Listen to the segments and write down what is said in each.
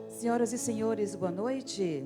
Senhoras e senhores, boa noite.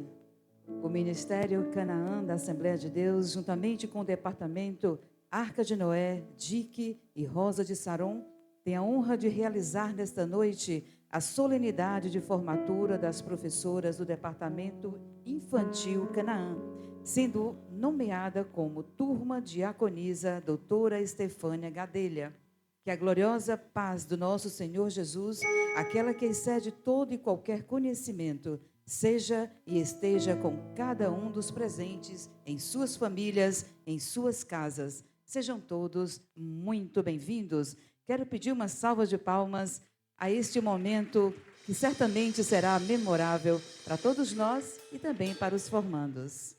O Ministério Canaã da Assembleia de Deus, juntamente com o Departamento Arca de Noé, Dique e Rosa de Saron, tem a honra de realizar nesta noite a solenidade de formatura das professoras do Departamento Infantil Canaã, sendo nomeada como Turma Diaconisa Doutora Estefânia Gadelha. Que a gloriosa paz do nosso Senhor Jesus, aquela que excede todo e qualquer conhecimento, seja e esteja com cada um dos presentes, em suas famílias, em suas casas. Sejam todos muito bem-vindos. Quero pedir uma salva de palmas a este momento que certamente será memorável para todos nós e também para os formandos.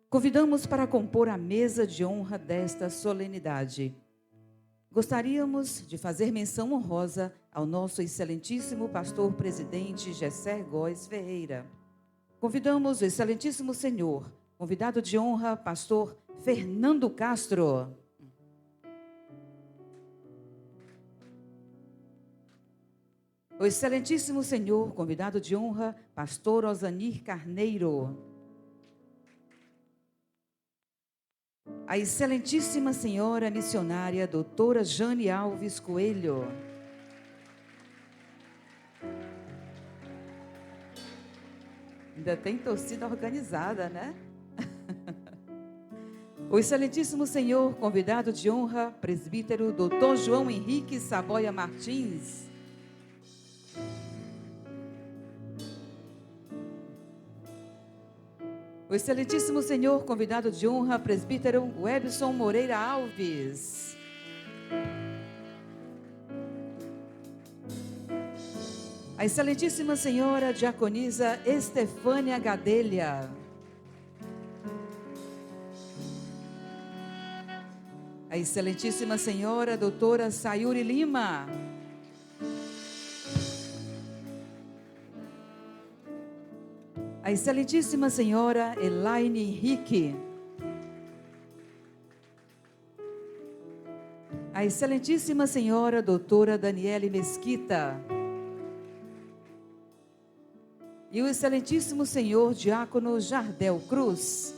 Convidamos para compor a mesa de honra desta solenidade. Gostaríamos de fazer menção honrosa ao nosso excelentíssimo pastor presidente Gesser Góes Ferreira. Convidamos o excelentíssimo senhor, convidado de honra, pastor Fernando Castro. O excelentíssimo senhor, convidado de honra, pastor Osanir Carneiro. A excelentíssima senhora missionária, doutora Jane Alves Coelho. Ainda tem torcida organizada, né? O excelentíssimo senhor, convidado de honra, presbítero doutor João Henrique Saboia Martins. O excelentíssimo senhor, convidado de honra, presbítero Webson Moreira Alves. A excelentíssima senhora diaconisa Estefânia Gadelha. A excelentíssima senhora doutora Sayuri Lima. A excelentíssima senhora Elaine Henrique. A excelentíssima senhora doutora Daniele Mesquita. E o excelentíssimo senhor diácono Jardel Cruz.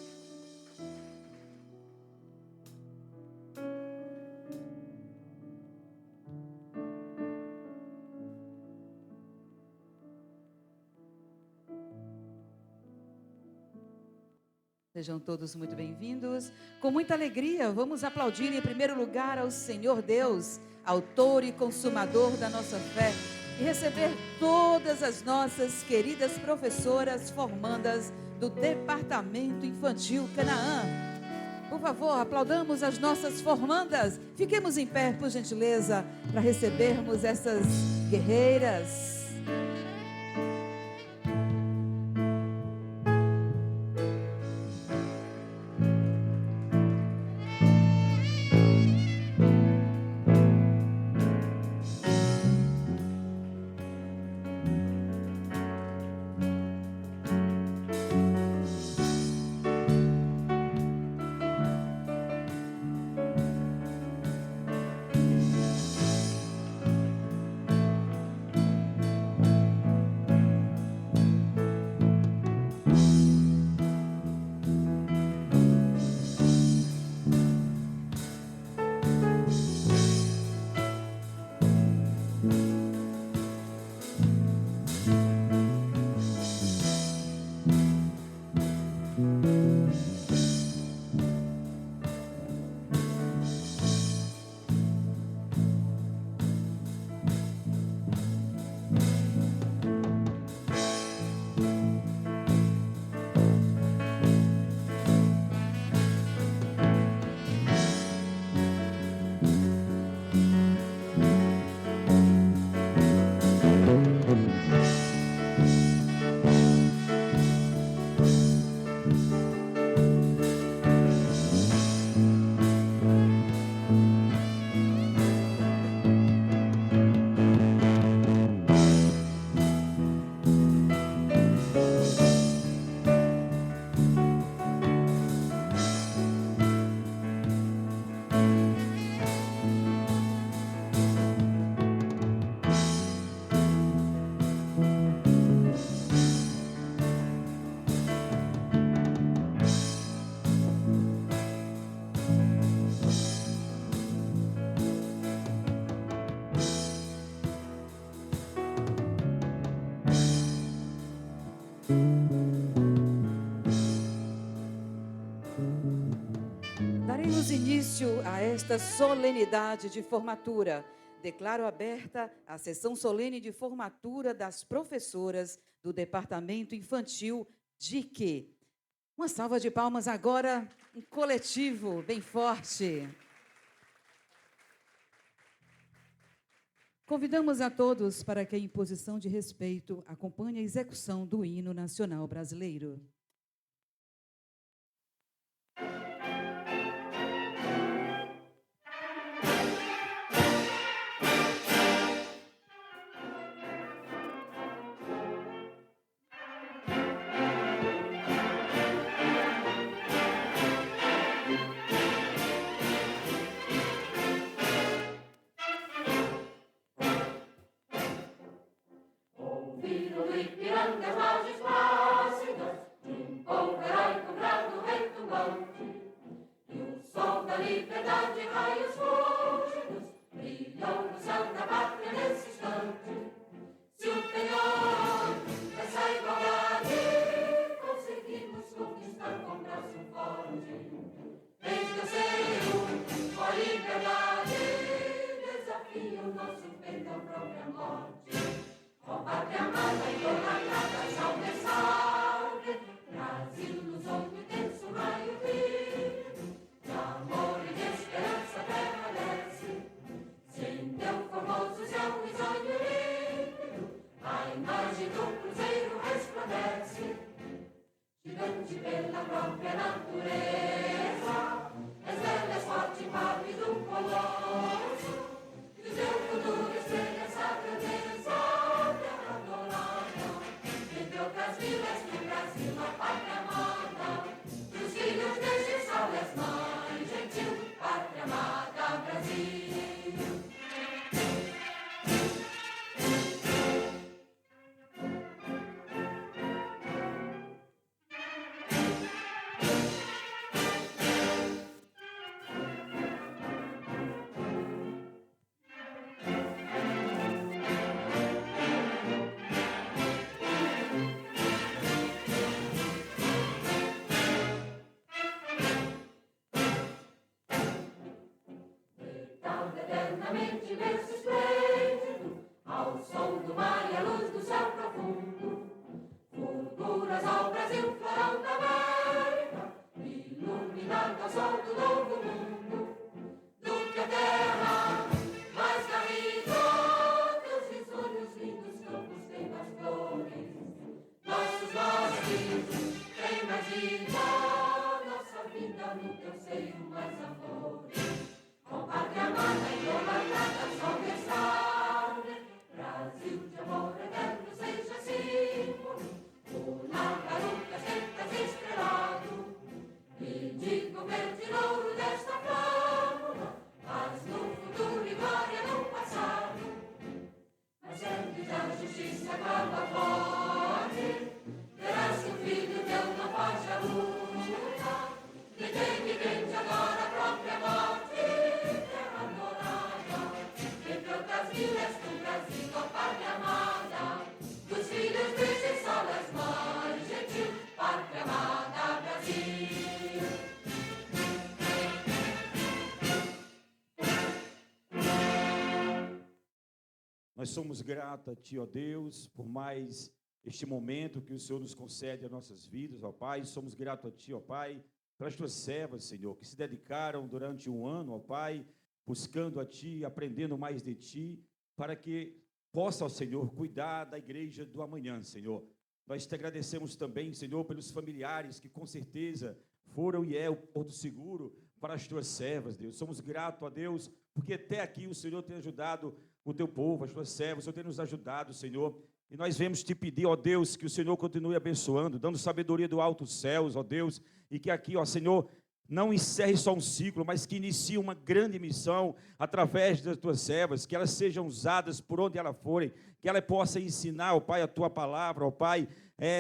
Sejam todos muito bem-vindos. Com muita alegria, vamos aplaudir em primeiro lugar ao Senhor Deus, autor e consumador da nossa fé, e receber todas as nossas queridas professoras formandas do Departamento Infantil Canaã. Por favor, aplaudamos as nossas formandas. Fiquemos em pé, por gentileza, para recebermos essas guerreiras. início a esta solenidade de formatura, declaro aberta a sessão solene de formatura das professoras do Departamento Infantil DIC. Uma salva de palmas agora, um coletivo bem forte. Convidamos a todos para que, em posição de respeito, acompanhe a execução do hino nacional brasileiro. Nós somos gratos a Ti, ó Deus, por mais este momento que o Senhor nos concede às nossas vidas, ó Pai. Somos gratos a Ti, ó Pai, pelas Tuas servas, Senhor, que se dedicaram durante um ano, ó Pai, buscando a Ti, aprendendo mais de Ti, para que possa, ó Senhor, cuidar da igreja do amanhã, Senhor. Nós te agradecemos também, Senhor, pelos familiares que com certeza foram e é o porto seguro para as Tuas servas, Deus. Somos gratos a Deus, porque até aqui o Senhor tem ajudado o Teu povo, as Tuas servas, o Senhor tem nos ajudado, Senhor. E nós vemos Te pedir, ó Deus, que o Senhor continue abençoando, dando sabedoria do alto céus, ó Deus, e que aqui, ó Senhor, não encerre só um ciclo, mas que inicie uma grande missão através das Tuas servas, que elas sejam usadas por onde elas forem, que ela possa ensinar, ó Pai, a Tua palavra, ó Pai,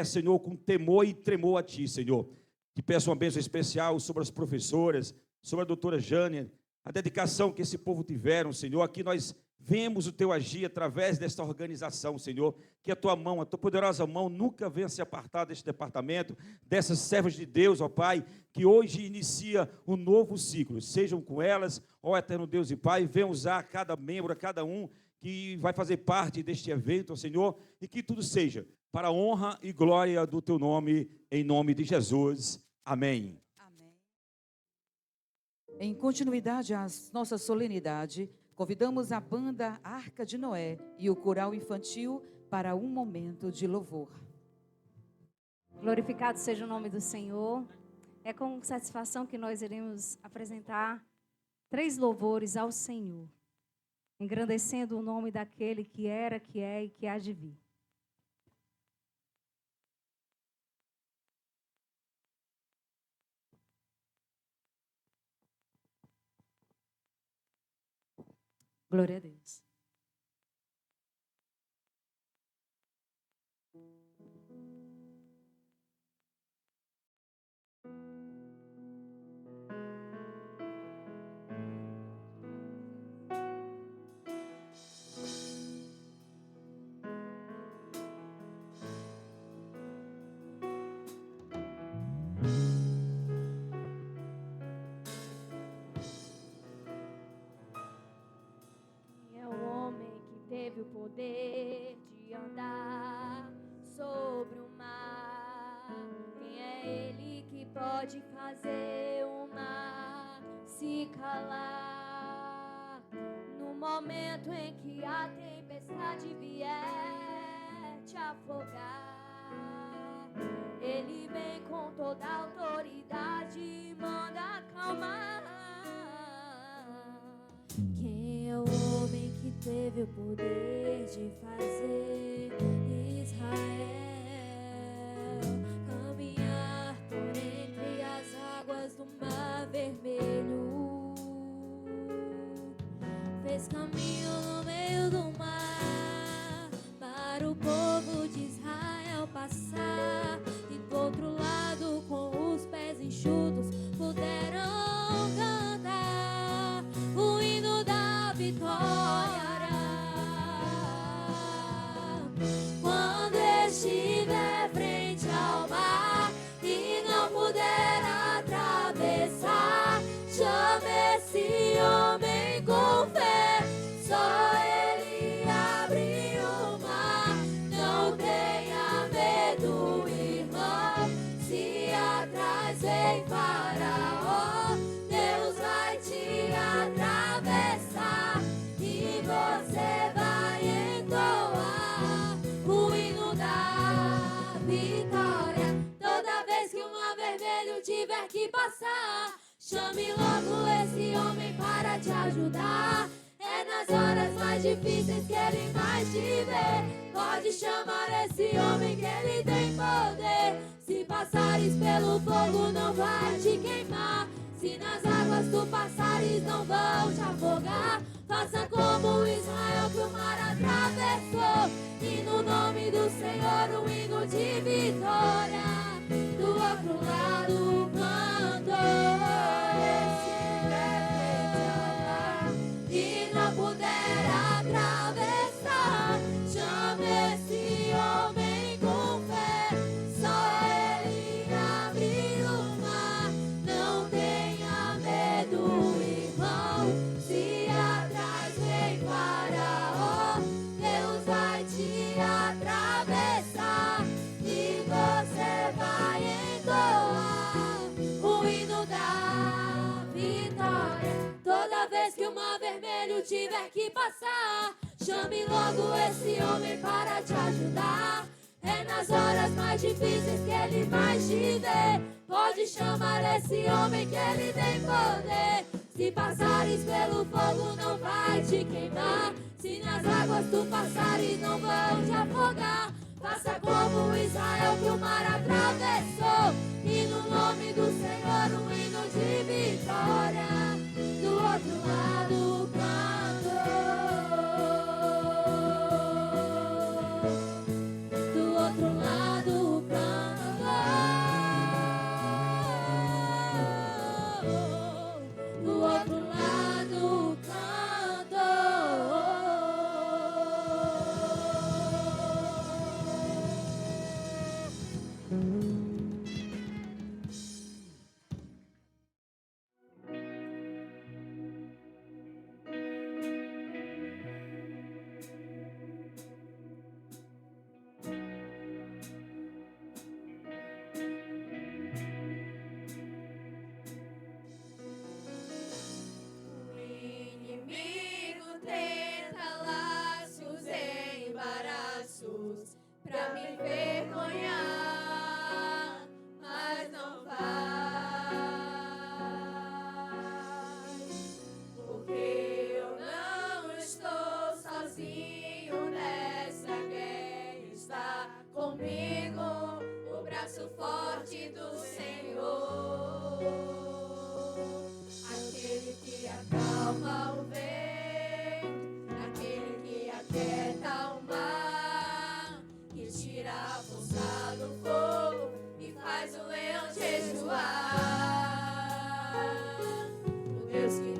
Senhor, com temor e tremor a Ti, Senhor. Te peço uma bênção especial sobre as professoras, sobre a doutora Jânia, a dedicação que esse povo tiveram, Senhor. Aqui nós vemos o teu agir através desta organização, Senhor, que a tua mão, a tua poderosa mão nunca venha se apartar deste departamento, dessas servas de Deus, ó Pai, que hoje inicia um novo ciclo, sejam com elas, ó eterno Deus e Pai, venha usar cada membro, a cada um que vai fazer parte deste evento, ó Senhor, e que tudo seja para a honra e glória do teu nome, em nome de Jesus. Amém. Amém. Em continuidade à nossa solenidade, convidamos a banda Arca de Noé e o coral infantil para um momento de louvor. Glorificado seja o nome do Senhor. É com satisfação que nós iremos apresentar 3 louvores ao Senhor, engrandecendo o nome daquele que era, que é e que há de vir. Glória a Deus. Teve o poder de andar sobre o mar. Quem é ele que pode fazer o mar se calar? No momento em que a tempestade vier te afogar, ele vem com toda a autoridade e manda acalmar. Quem é o homem que teve o poder de fazer Israel caminhar por entre as águas do Mar Vermelho? Fez caminho no meio do mar para o povo de Israel passar, e do outro lado, com os pés enxutos, puderam cantar o hino da vitória. Quando estiver frente ao mar e não puder atravessar, chame esse homem com fé, só ele abre o mar. Não tenha medo, irmão, se atrás vem Faraó, Deus vai te atravessar e você vai entoar o hino da vitória. Toda vez que o Mar Vermelho tiver que passar, chame logo esse homem para te ajudar. É nas horas mais difíceis que ele mais te vê. Pode chamar esse homem que ele tem poder. Se passares pelo fogo não vai te queimar, se nas águas tu passares não vão te afogar. Faça como Israel que o mar atravessou, e no nome do Senhor um hino de vitória. Do outro lado cantou, e não puder atravessar, chame esse homem com fé, só ele abre o mar. Não tenha medo, irmão, se atrás vem Faraó, Deus vai te atravessar e você vai entoar o hino da vitória. Toda vez que o Mar Vermelho tiver que passar, chame logo esse homem para te ajudar. É nas horas mais difíceis que ele vai te ver. Pode chamar esse homem que ele tem poder. Se passares pelo fogo não vai te queimar, se nas águas tu passares não vão te afogar. Faça como Israel que o mar atravessou, e no nome do Senhor um hino de vitória. Do outro lado cantou, do outro lado cantou, do outro lado cantou.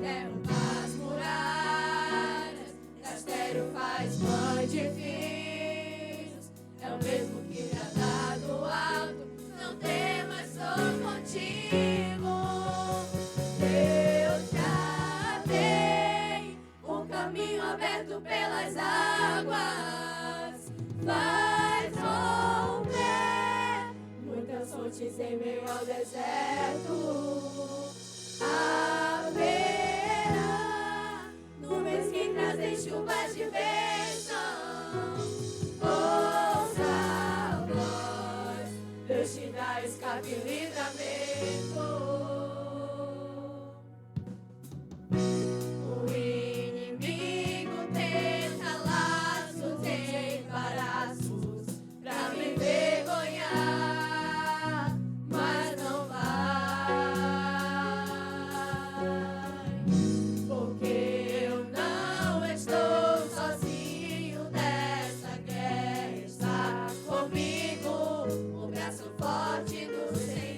derrubar as muralhas, castelo faz pães de filhos. É o mesmo que bradar do alto, não temas, sou contigo. Deus já tem um caminho aberto pelas águas, faz romper muitas fontes em meio ao deserto. Haverá nuvens que trazem chuvas de bênção. Ouça a voz, Deus te dá escape e livramento. O inimigo tenta laços e embaraços pra me envergonhar, mas não vai, porque eu não estou sozinho nessa guerra, está comigo o braço forte do Senhor.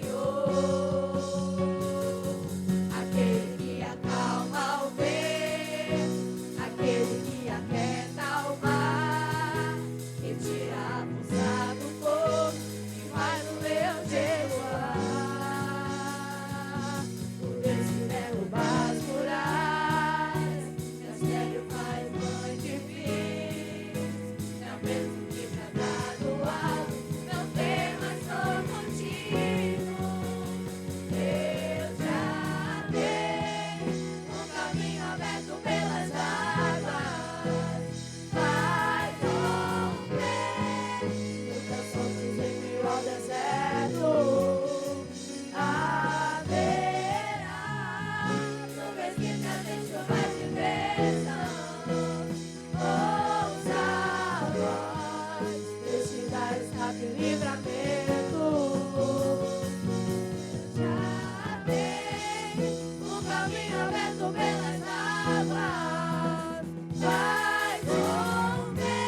Aquele que acalma o vento, aquele que aquieta o mar, que tira a força do fogo e faz o leão jejuar. O Deus que derruba as muralhas, castelo faz pães de filhos. É o mesmo que bradar do alto, não temas, sou contigo. Deus já tem um caminho aberto pelas águas, faz romper muitas fontes em meio ao deserto. Haverá nuvens que trazem chuvas de bênção. Ouça a voz, Deus te dá escape e livramento. Já tem um caminho aberto pelas águas, faz romper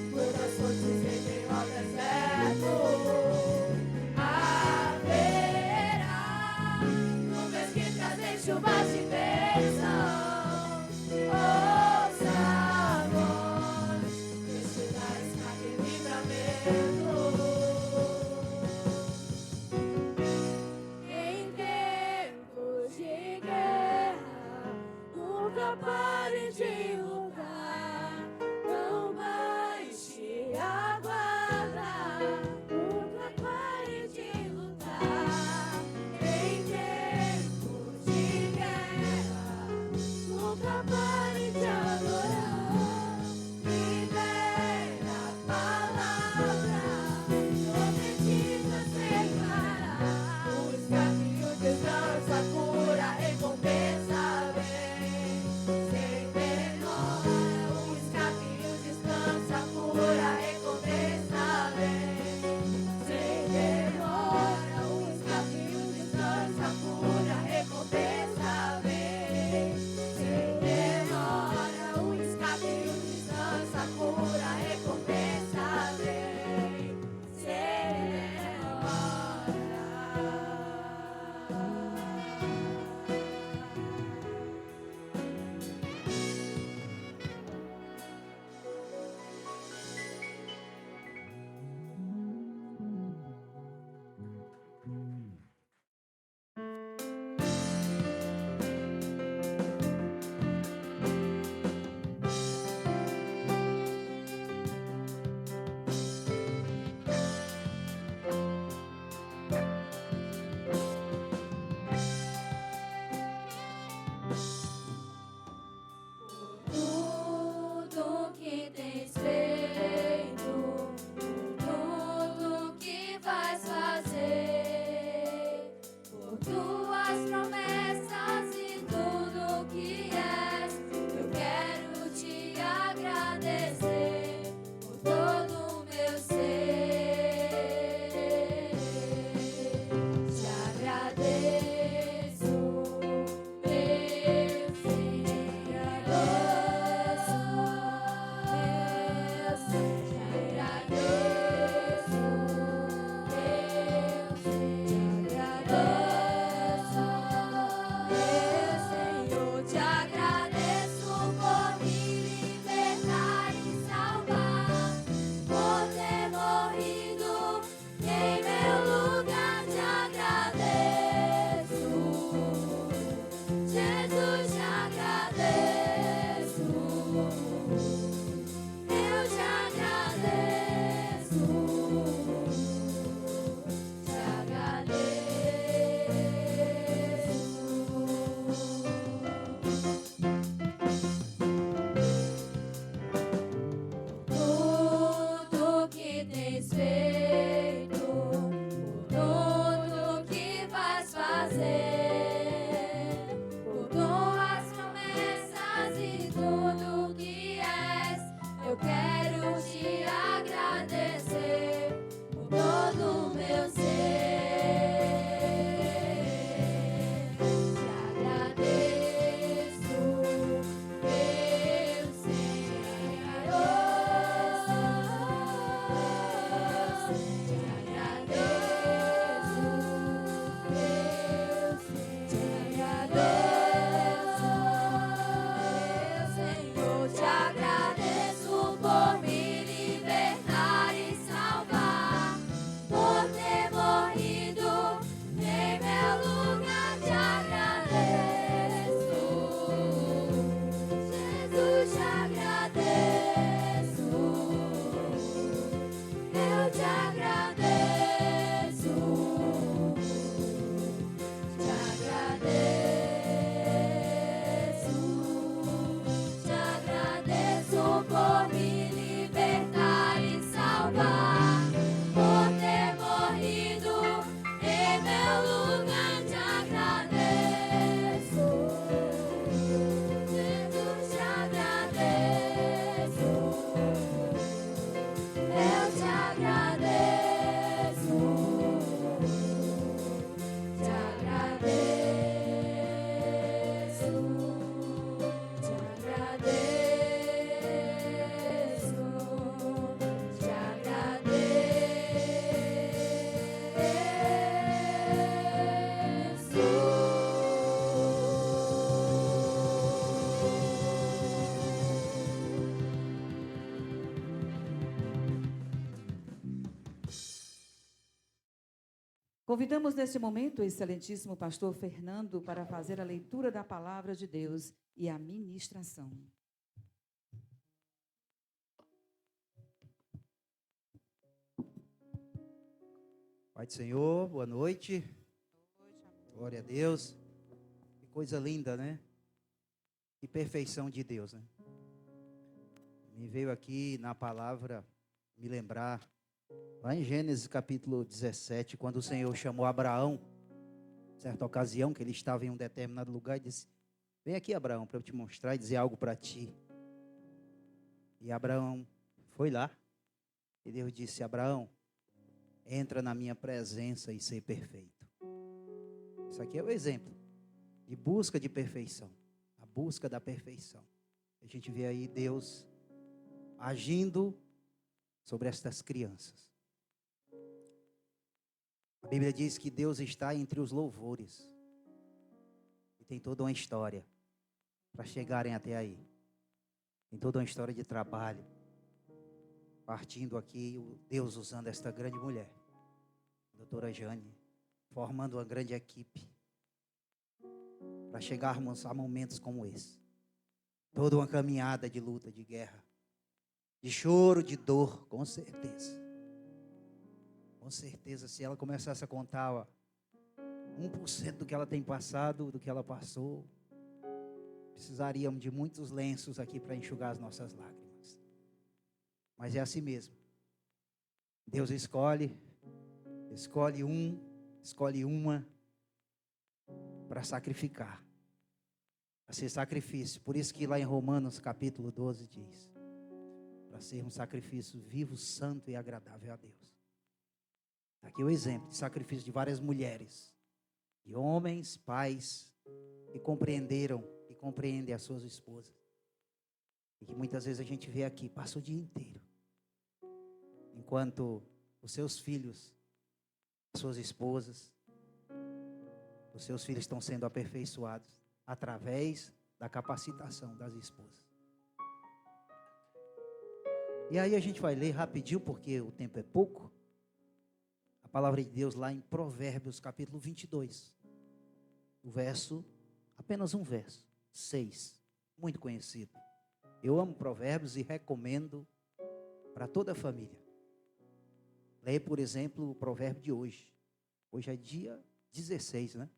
muitas fontes em meio ao deserto. Haverá nuvens que trazem chuvas de bênção. Ouça a voz, Deus te dá escape e livramento. Em tempos de guerra, nunca pare de lutar, não baixe a guarda, nunca pare de lutar. Em tempos de guerra, nunca pare de adorar, libera a palavra, profetiza sem parar. O escape, o descanso, a cura, a recompensa vem. Convidamos neste momento o excelentíssimo pastor Fernando para fazer a leitura da palavra de Deus e a ministração. Pai do Senhor, boa noite. Glória a Deus. Que coisa linda, né? Que perfeição de Deus, né? Me veio aqui na palavra me lembrar, lá em Gênesis capítulo 17, quando o Senhor chamou Abraão, certa ocasião que ele estava em um determinado lugar e disse: vem aqui, Abraão, para eu te mostrar e dizer algo para ti. E Abraão foi lá e Deus disse: Abraão, entra na minha presença e ser perfeito. Isso aqui é o exemplo de busca de perfeição, a busca da perfeição. A gente vê aí Deus agindo sobre estas crianças. A Bíblia diz que Deus está entre os louvores. E tem toda uma história para chegarem até aí. Tem toda uma história de trabalho. Partindo aqui, o Deus usando esta grande mulher, a doutora Jane, formando uma grande equipe para chegarmos a momentos como esse. Toda uma caminhada de luta, de guerra, de choro, de dor, com certeza. Com certeza, se ela começasse a contar 1% do que ela tem passado, do que ela passou, precisaríamos de muitos lenços aqui para enxugar as nossas lágrimas. Mas é assim mesmo. Deus escolhe uma para sacrificar, para ser sacrifício. Por isso que lá em Romanos capítulo 12 diz: para ser um sacrifício vivo, santo e agradável a Deus. Aqui é o exemplo de sacrifício de várias mulheres, de homens, pais, que compreenderam e compreendem as suas esposas. E que muitas vezes a gente vê aqui, passa o dia inteiro, enquanto os seus filhos, as suas esposas, os seus filhos estão sendo aperfeiçoados através da capacitação das esposas. E aí a gente vai ler rapidinho, porque o tempo é pouco. A palavra de Deus lá em Provérbios capítulo 22. O verso, apenas um verso, 6. Muito conhecido. Eu amo Provérbios e recomendo para toda a família. Leia, por exemplo, o provérbio de hoje. Hoje é dia 16, né?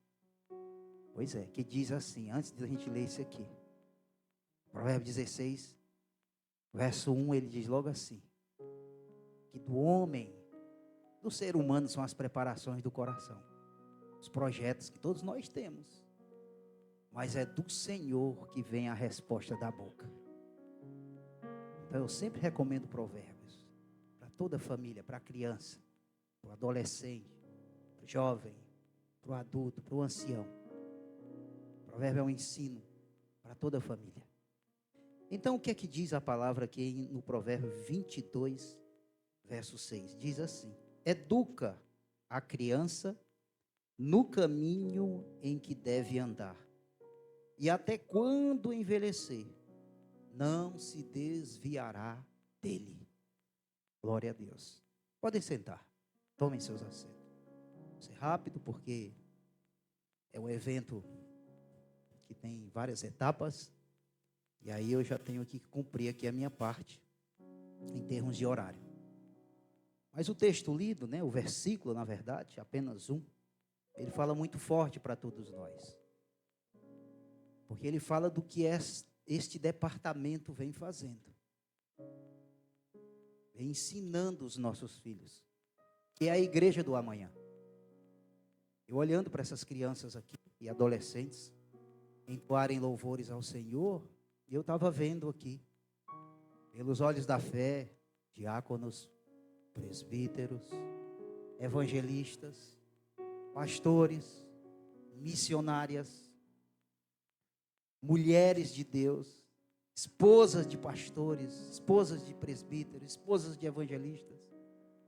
Pois é, que diz assim, antes de a gente ler esse aqui. Provérbio 16, verso 1, ele diz logo assim: que do homem, do ser humano, são as preparações do coração, os projetos que todos nós temos, mas é do Senhor que vem a resposta da boca. Então eu sempre recomendo Provérbios para toda a família, para a criança, para o adolescente, para o jovem, para o adulto, para o ancião. Provérbio é um ensino para toda a família. Então o que é que diz a palavra aqui no provérbio 22, verso 6? Diz assim: educa a criança no caminho em que deve andar, e até quando envelhecer, não se desviará dele. Glória a Deus. Podem sentar, tomem seus assentos. Vou ser rápido porque é um evento que tem várias etapas, e aí eu já tenho que cumprir aqui a minha parte em termos de horário. Mas o texto lido, né, o versículo, na verdade, apenas um, ele fala muito forte para todos nós. Porque ele fala do que este departamento vem fazendo. Vem ensinando os nossos filhos, que é a igreja do amanhã. Eu olhando para essas crianças aqui e adolescentes entoarem louvores ao Senhor, eu estava vendo aqui, pelos olhos da fé, diáconos, presbíteros, evangelistas, pastores, missionárias, mulheres de Deus, esposas de pastores, esposas de presbíteros, esposas de evangelistas,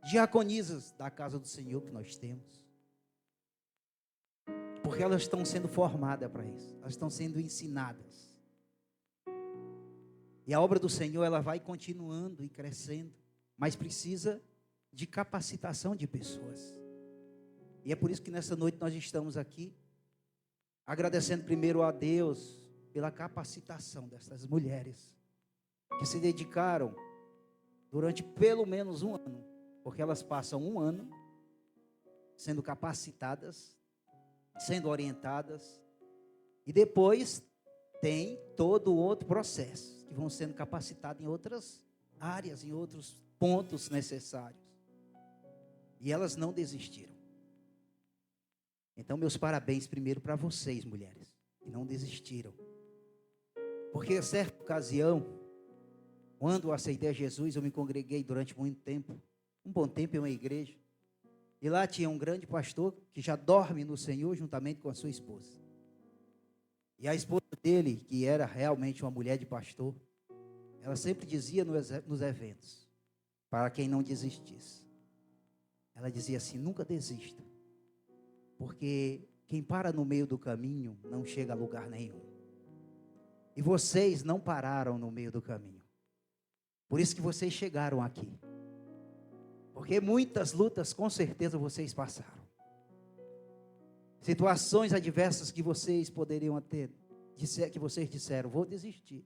diaconisas da casa do Senhor que nós temos. Porque elas estão sendo formadas para isso, elas estão sendo ensinadas. E a obra do Senhor, ela vai continuando e crescendo, mas precisa de capacitação de pessoas. E é por isso que nessa noite nós estamos aqui, agradecendo primeiro a Deus pela capacitação dessas mulheres, que se dedicaram durante pelo menos um ano, porque elas passam um ano sendo capacitadas, sendo orientadas, e depois tem todo o outro processo, que vão sendo capacitadas em outras áreas, em outros pontos necessários. E elas não desistiram. Então, meus parabéns primeiro para vocês, mulheres, que não desistiram. Porque, em certa ocasião, quando eu aceitei a Jesus, eu me congreguei durante muito tempo, um bom tempo em uma igreja. E lá tinha um grande pastor que já dorme no Senhor juntamente com a sua esposa. E a esposa dele, que era realmente uma mulher de pastor, ela sempre dizia nos eventos, para quem não desistisse. Ela dizia assim: nunca desista, porque quem para no meio do caminho não chega a lugar nenhum. E vocês não pararam no meio do caminho. Por isso que vocês chegaram aqui. Porque muitas lutas com certeza vocês passaram. Situações adversas que vocês poderiam ter, que vocês disseram: vou desistir.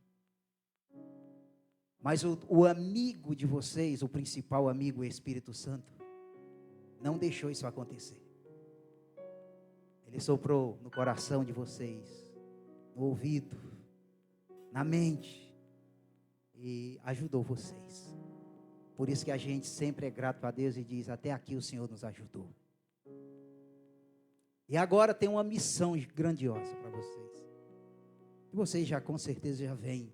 Mas o amigo de vocês, o principal amigo, o Espírito Santo, não deixou isso acontecer. Ele soprou no coração de vocês, no ouvido, na mente, e ajudou vocês. Por isso que a gente sempre é grato a Deus e diz: até aqui o Senhor nos ajudou. E agora tem uma missão grandiosa para vocês. E vocês já com certeza já vêm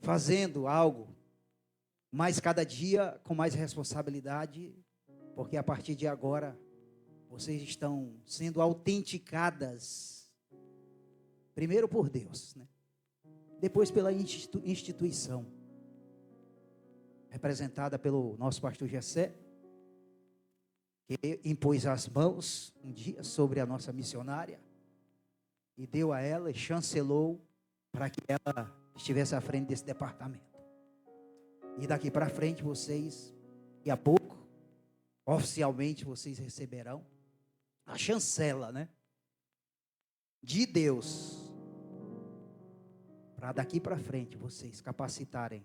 fazendo algo, mas cada dia com mais responsabilidade, porque a partir de agora vocês estão sendo autenticadas, primeiro por Deus, né? Depois pela instituição, representada pelo nosso pastor Gessé, que impôs as mãos um dia sobre a nossa missionária, e deu a ela, e chancelou, para que ela estivesse à frente desse departamento. E daqui para frente vocês, daqui a pouco, oficialmente vocês receberão a chancela, né, de Deus, para daqui para frente vocês capacitarem,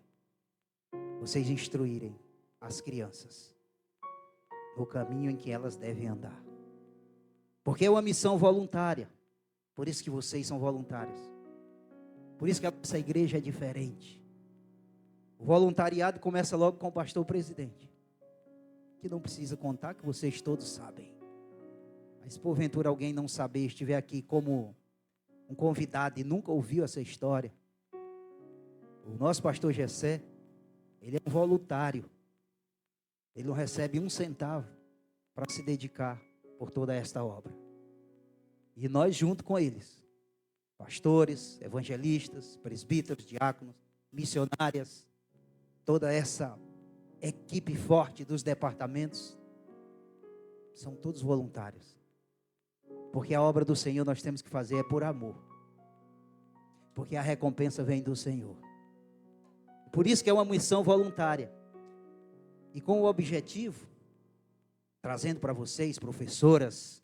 vocês instruírem as crianças no caminho em que elas devem andar. Porque é uma missão voluntária. Por isso que vocês são voluntários. Por isso que a nossa igreja é diferente. O voluntariado começa logo com o pastor presidente, que não precisa contar, que vocês todos sabem. Mas se porventura alguém não saber, estiver aqui como um convidado e nunca ouviu essa história, o nosso pastor Gessé, ele é um voluntário. Ele não recebe um centavo para se dedicar por toda esta obra. E nós junto com eles, pastores, evangelistas, presbíteros, diáconos, missionárias, toda essa equipe forte dos departamentos, são todos voluntários. Porque a obra do Senhor nós temos que fazer é por amor. Porque a recompensa vem do Senhor. Por isso que é uma missão voluntária. E com o objetivo, trazendo para vocês, professoras,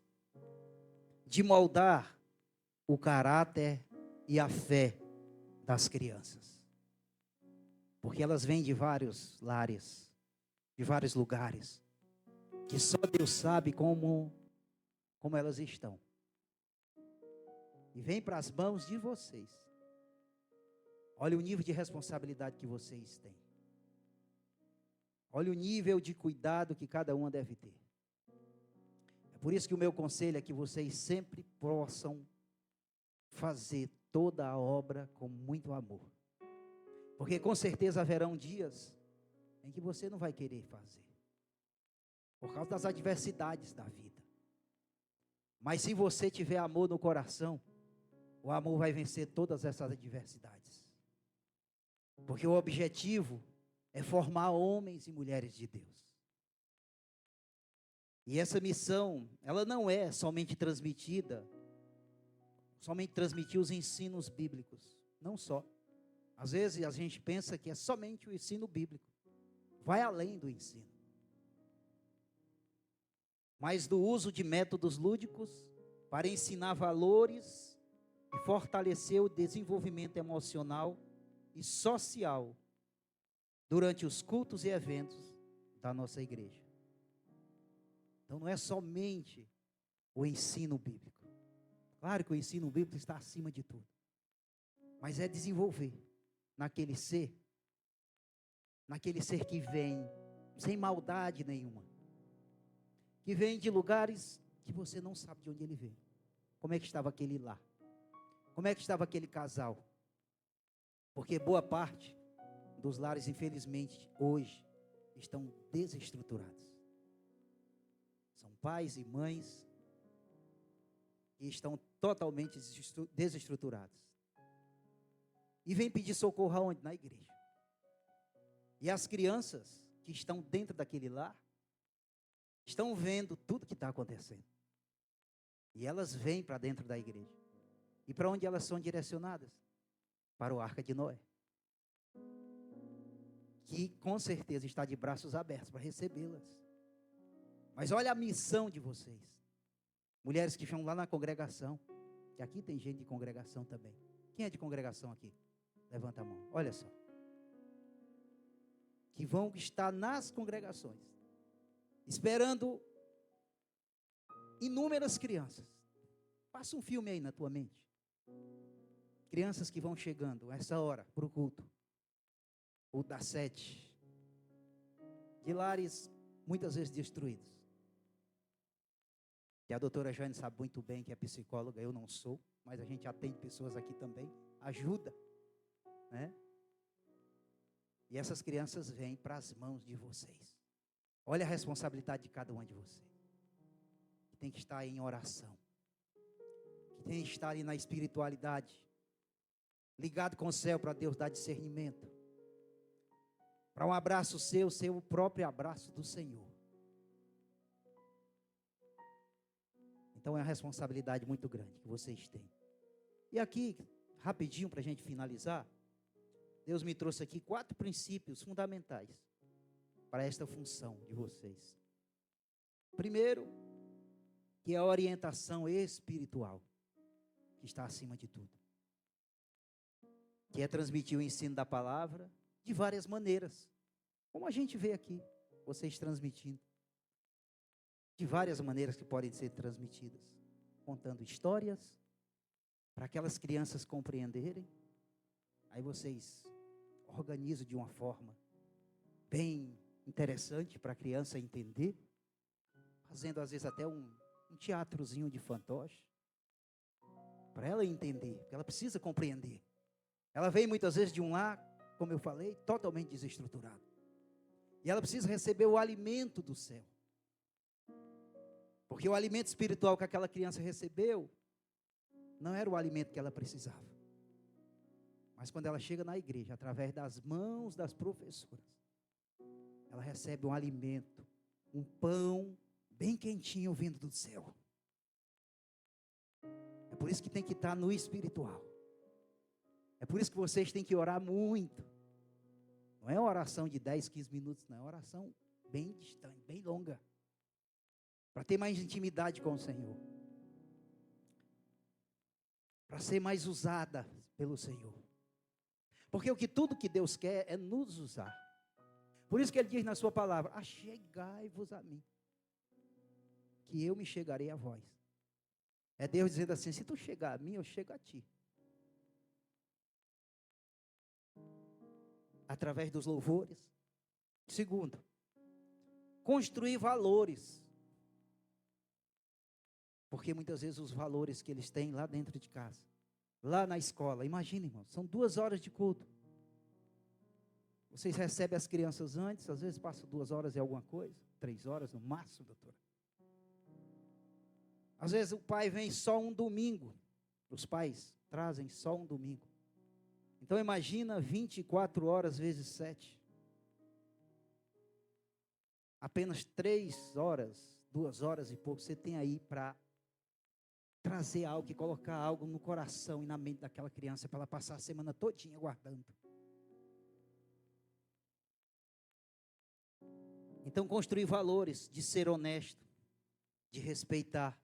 de moldar o caráter e a fé das crianças. Porque elas vêm de vários lares, de vários lugares, que só Deus sabe como elas estão. E vem para as mãos de vocês. Olha o nível de responsabilidade que vocês têm. Olha o nível de cuidado que cada uma deve ter. É por isso que o meu conselho é que vocês sempre possam fazer toda a obra com muito amor. Porque com certeza haverão dias em que você não vai querer fazer, por causa das adversidades da vida. Mas se você tiver amor no coração, o amor vai vencer todas essas adversidades. Porque o objetivo é formar homens e mulheres de Deus. E essa missão, ela não é somente transmitir os ensinos bíblicos, não só. Às vezes a gente pensa que é somente o ensino bíblico. Vai além do ensino. Mas do uso de métodos lúdicos para ensinar valores e fortalecer o desenvolvimento emocional e social durante os cultos e eventos da nossa igreja. Então não é somente o ensino bíblico. Claro que o ensino bíblico está acima de tudo. Mas é desenvolver naquele ser que vem sem maldade nenhuma. Que vem de lugares que você não sabe de onde ele vem. Como é que estava aquele lá? Como é que estava aquele casal? Porque boa parte dos lares, infelizmente, hoje, estão desestruturados. São pais e mães que estão totalmente desestruturados. E vem pedir socorro aonde? Na igreja. E as crianças que estão dentro daquele lar, estão vendo tudo que está acontecendo. E elas vêm para dentro da igreja. E para onde elas são direcionadas? Para o Arca de Noé. Que com certeza está de braços abertos para recebê-las. Mas olha a missão de vocês. Mulheres que estão lá na congregação. Que aqui tem gente de congregação também. Quem é de congregação aqui? Levanta a mão. Olha só. Que vão estar nas congregações. Esperando inúmeras crianças. Passa um filme aí na tua mente. Crianças que vão chegando a essa hora para o culto. O das 7. De lares muitas vezes destruídos. E a doutora Jane sabe muito bem que é psicóloga, eu não sou, mas a gente atende pessoas aqui também, ajuda, né? E essas crianças vêm para as mãos de vocês. Olha a responsabilidade de cada uma de vocês. Que tem que estar em oração. Que tem que estar ali na espiritualidade. Ligado com o céu para Deus dar discernimento. Para um abraço seu, ser o próprio abraço do Senhor. Então é uma responsabilidade muito grande que vocês têm. E aqui, rapidinho para a gente finalizar, Deus me trouxe aqui 4 princípios fundamentais para esta função de vocês. Primeiro, que é a orientação espiritual, que está acima de tudo. Que é transmitir o ensino da palavra de várias maneiras. Como a gente vê aqui, vocês transmitindo. De várias maneiras que podem ser transmitidas. Contando histórias, para aquelas crianças compreenderem. Aí vocês organizam de uma forma bem interessante para a criança entender. Fazendo às vezes até um teatrozinho de fantoche. Para ela entender, porque ela precisa compreender. Ela vem muitas vezes de um lar, como eu falei, totalmente desestruturado. E ela precisa receber o alimento do céu. Porque o alimento espiritual que aquela criança recebeu, não era o alimento que ela precisava. Mas quando ela chega na igreja, através das mãos das professoras, ela recebe um alimento, um pão bem quentinho vindo do céu. É por isso que tem que estar no espiritual. É por isso que vocês têm que orar muito. Não é uma oração de 10, 15 minutos, não. É uma oração bem distante, bem longa. Para ter mais intimidade com o Senhor. Para ser mais usada pelo Senhor. Porque tudo que Deus quer é nos usar. Por isso que Ele diz na sua palavra, achegai-vos a mim, que eu me chegarei a vós. É Deus dizendo assim, se tu chegar a mim, eu chego a ti. Através dos louvores. Segundo, construir valores. Porque muitas vezes os valores que eles têm lá dentro de casa, lá na escola, imagina, irmão, são 2 horas de culto. Vocês recebem as crianças antes, às vezes passam 2 horas e alguma coisa, 3 horas no máximo, doutora. Às vezes o pai vem só um domingo, Os pais trazem só um domingo. Então imagina 24 horas vezes 7. Apenas 3 horas, 2 horas e pouco, você tem aí para trazer algo e colocar algo no coração e na mente daquela criança para ela passar a semana todinha guardando. Então construir valores de ser honesto, de respeitar,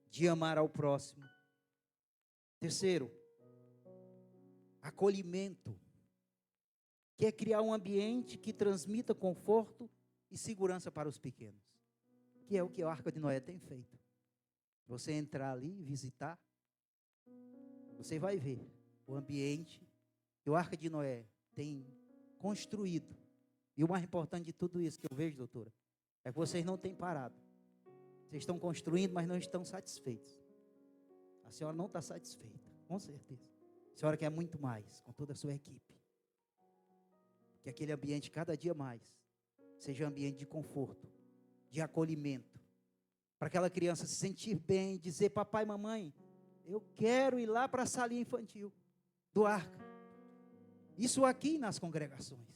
de amar ao próximo. Terceiro, acolhimento, que é criar um ambiente que transmita conforto e segurança para os pequenos, que é o que a Arca de Noé tem feito. Você entrar ali e visitar, você vai ver o ambiente que a Arca de Noé tem construído. E o mais importante de tudo isso que eu vejo, doutora, é que vocês não têm parado. Vocês estão construindo, mas não estão satisfeitos. A senhora não está satisfeita, com certeza. A senhora quer muito mais, com toda a sua equipe. Que aquele ambiente, cada dia mais, seja um ambiente de conforto, de acolhimento. Para aquela criança se sentir bem, dizer, papai, mamãe, eu quero ir lá para a salinha infantil do Arca. Isso aqui nas congregações.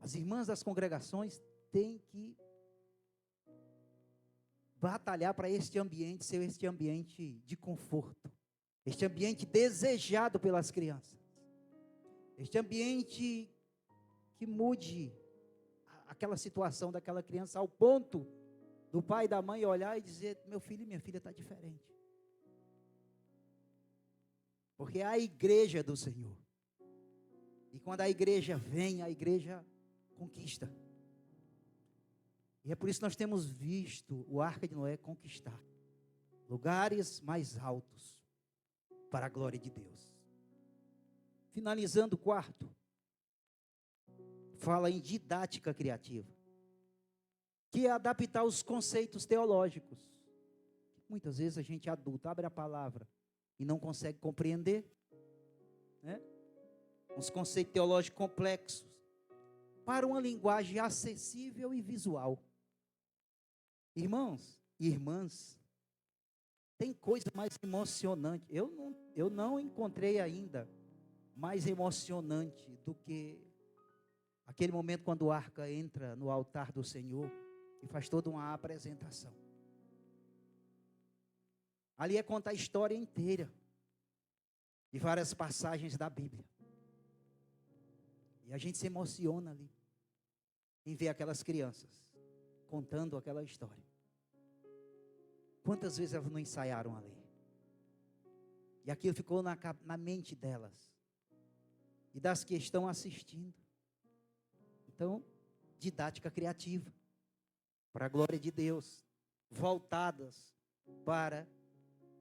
As irmãs das congregações têm que batalhar para este ambiente ser este ambiente de conforto, este ambiente desejado pelas crianças, este ambiente que mude aquela situação daquela criança ao ponto do pai e da mãe olhar e dizer, meu filho e minha filha está diferente. Porque é a igreja do Senhor. E quando a igreja vem, a igreja conquista. E é por isso que nós temos visto o Arca de Noé conquistar lugares mais altos para a glória de Deus. Finalizando o quarto, fala em didática criativa, que é adaptar os conceitos teológicos. Muitas vezes a gente adulto abre a palavra e não consegue compreender, né? Uns conceitos teológicos complexos, para uma linguagem acessível e visual. Irmãos e irmãs, tem coisa mais emocionante. Eu não encontrei ainda mais emocionante do que aquele momento quando a arca entra no altar do Senhor e faz toda uma apresentação. Ali é contar a história inteira de várias passagens da Bíblia. E a gente se emociona ali em ver aquelas crianças contando aquela história. Quantas vezes elas não ensaiaram a ler? E aquilo ficou na mente delas e das que estão assistindo. Então, didática criativa, para a glória de Deus, voltadas para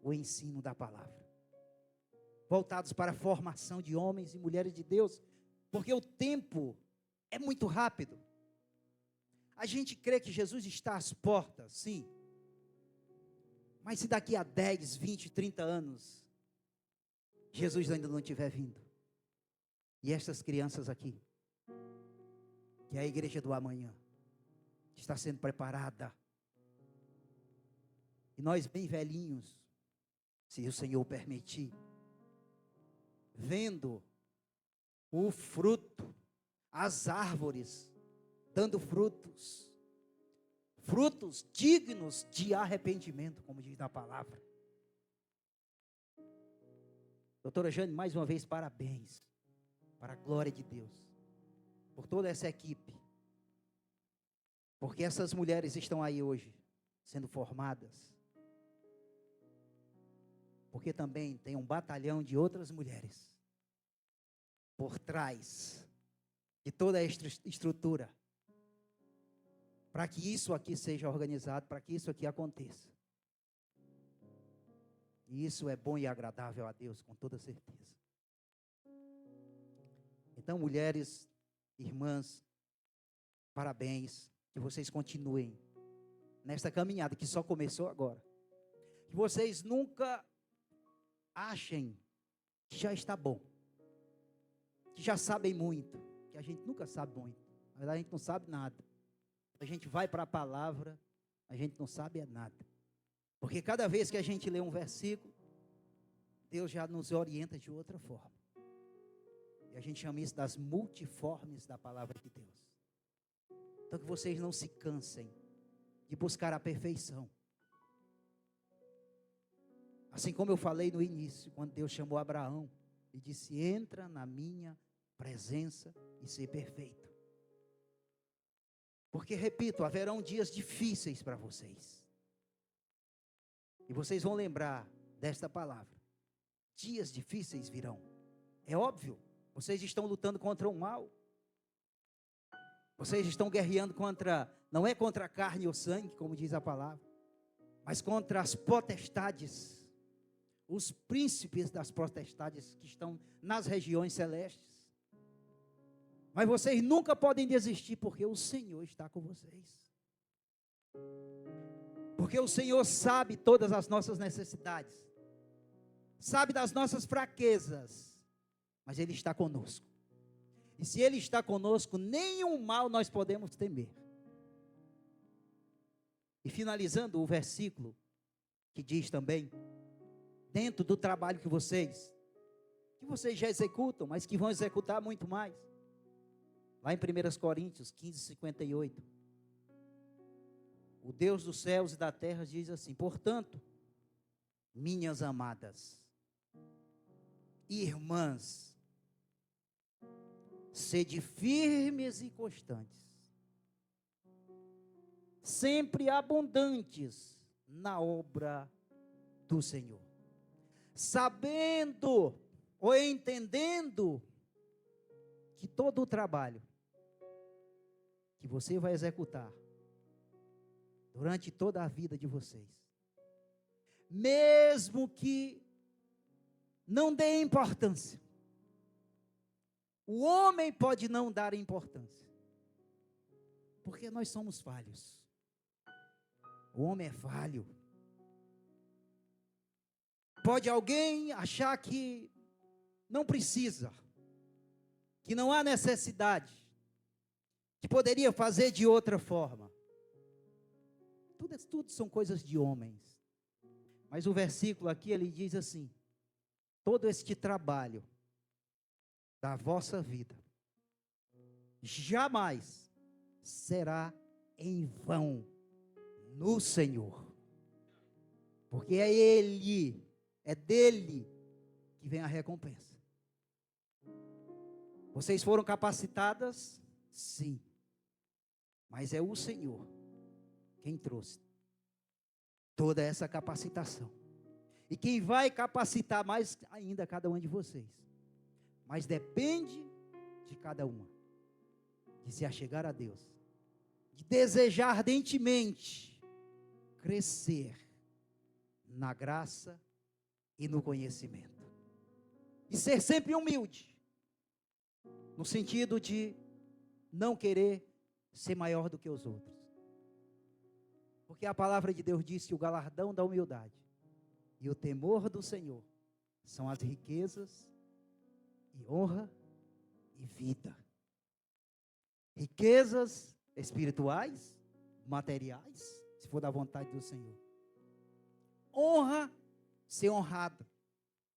o ensino da palavra, voltados para a formação de homens e mulheres de Deus, porque o tempo é muito rápido. A gente crê que Jesus está às portas, sim. Mas se daqui a 10, 20, 30 anos, Jesus ainda não tiver vindo, e estas crianças aqui, que é a igreja do amanhã, está sendo preparada, e nós bem velhinhos, se o Senhor permitir, vendo o fruto, as árvores, dando frutos dignos de arrependimento, como diz na palavra. Doutora Jane, mais uma vez, parabéns, para a glória de Deus, por toda essa equipe, porque essas mulheres estão aí hoje, sendo formadas, porque também tem um batalhão de outras mulheres, por trás de toda a estrutura, para que isso aqui seja organizado, para que isso aqui aconteça. E isso é bom e agradável a Deus, com toda certeza. Então, mulheres, irmãs, parabéns, que vocês continuem nesta caminhada que só começou agora. Que vocês nunca achem que já está bom, que já sabem muito, que a gente nunca sabe muito. Na verdade, a gente não sabe nada. A gente vai para a palavra, a gente não sabe nada. Porque cada vez que a gente lê um versículo, Deus já nos orienta de outra forma. E a gente chama isso das multiformes da palavra de Deus. Então que vocês não se cansem de buscar a perfeição. Assim como eu falei no início, quando Deus chamou Abraão e disse: entra na minha presença e ser perfeito. Porque, repito, haverão dias difíceis para vocês. E vocês vão lembrar desta palavra. Dias difíceis virão. É óbvio, vocês estão lutando contra o mal. Vocês estão guerreando contra, não é contra a carne ou sangue, como diz a palavra, mas contra as potestades, os príncipes das potestades que estão nas regiões celestes. Mas vocês nunca podem desistir, porque o Senhor está com vocês. Porque o Senhor sabe todas as nossas necessidades, sabe das nossas fraquezas, mas Ele está conosco. E se Ele está conosco, nenhum mal nós podemos temer. E finalizando o versículo, que diz também, dentro do trabalho que vocês já executam, mas que vão executar muito mais. Lá em 1 Coríntios 15, 58. O Deus dos céus e da terra diz assim: portanto, minhas amadas irmãs, sede firmes e constantes, sempre abundantes na obra do Senhor, sabendo ou entendendo que todo o trabalho que você vai executar durante toda a vida de vocês, mesmo que não dê importância, o homem pode não dar importância, porque nós somos falhos. O homem é falho. Pode alguém achar que não precisa, que não há necessidade, que poderia fazer de outra forma. Tudo são coisas de homens. Mas o versículo aqui, ele diz assim: todo este trabalho da vossa vida jamais será em vão no Senhor. Porque é Ele, é dele que vem a recompensa. Vocês foram capacitadas? Sim. Mas é o Senhor quem trouxe toda essa capacitação. E quem vai capacitar mais ainda cada um de vocês. Mas depende de cada uma. De se achegar a Deus. De desejar ardentemente crescer na graça e no conhecimento. E ser sempre humilde. No sentido de não querer ser maior do que os outros. Porque a palavra de Deus diz que o galardão da humildade e o temor do Senhor são as riquezas e honra e vida. Riquezas espirituais, materiais, se for da vontade do Senhor. Honra, ser honrado.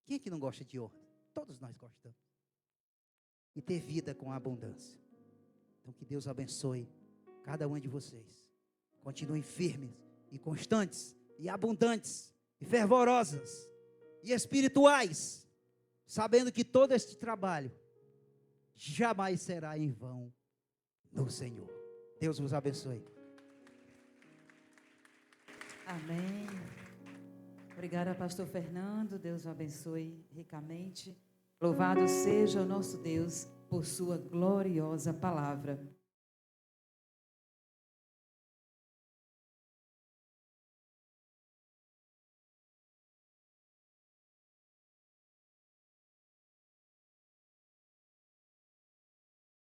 Quem é que não gosta de honra? Todos nós gostamos. E ter vida com abundância. Então que Deus abençoe cada um de vocês. Continuem firmes e constantes e abundantes e fervorosas e espirituais, sabendo que todo este trabalho jamais será em vão no Senhor. Deus vos abençoe. Amém. Obrigada, pastor Fernando. Deus o abençoe ricamente. Louvado seja o nosso Deus por sua gloriosa palavra.